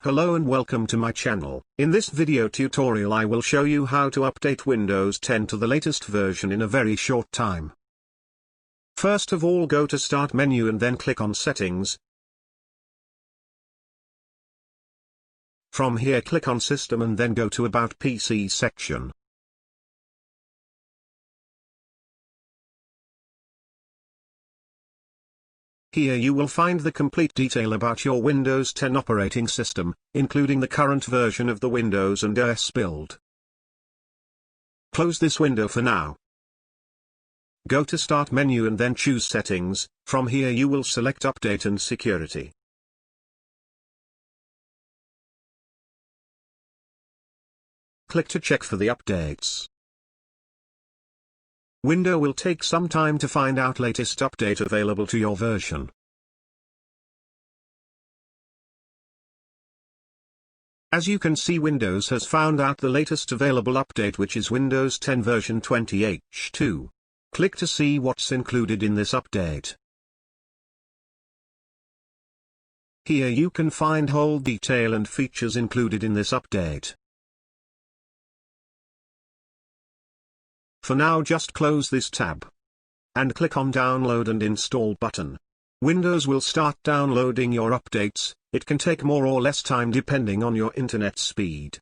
Hello and welcome to my channel. In this video tutorial I will show you how to update Windows 10 to the latest version in a very short time. First of all, go to Start menu and then click on Settings. From here click on System and then go to About PC section. Here you will find the complete detail about your Windows 10 operating system, including the current version of the Windows and OS build. Close this window for now. Go to Start menu and then choose Settings. From here you will select Update and Security. Click to check for the updates. Windows will take some time to find out latest update available to your version. As you can see, Windows has found out the latest available update, which is Windows 10 version 20H2. Click to see what's included in this update. Here you can find whole detail and features included in this update. For now, just close this tab and click on Download and Install button. Windows will start downloading your updates. It can take more or less time depending on your internet speed.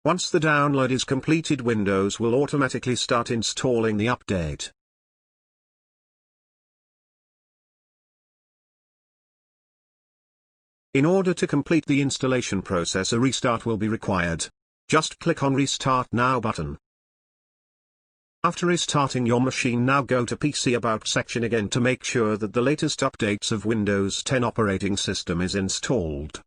Once the download is completed, Windows will automatically start installing the update. In order to complete the installation process, a restart will be required. Just click on Restart Now button. After restarting your machine, now go to PC About section again to make sure that the latest updates of Windows 10 operating system is installed.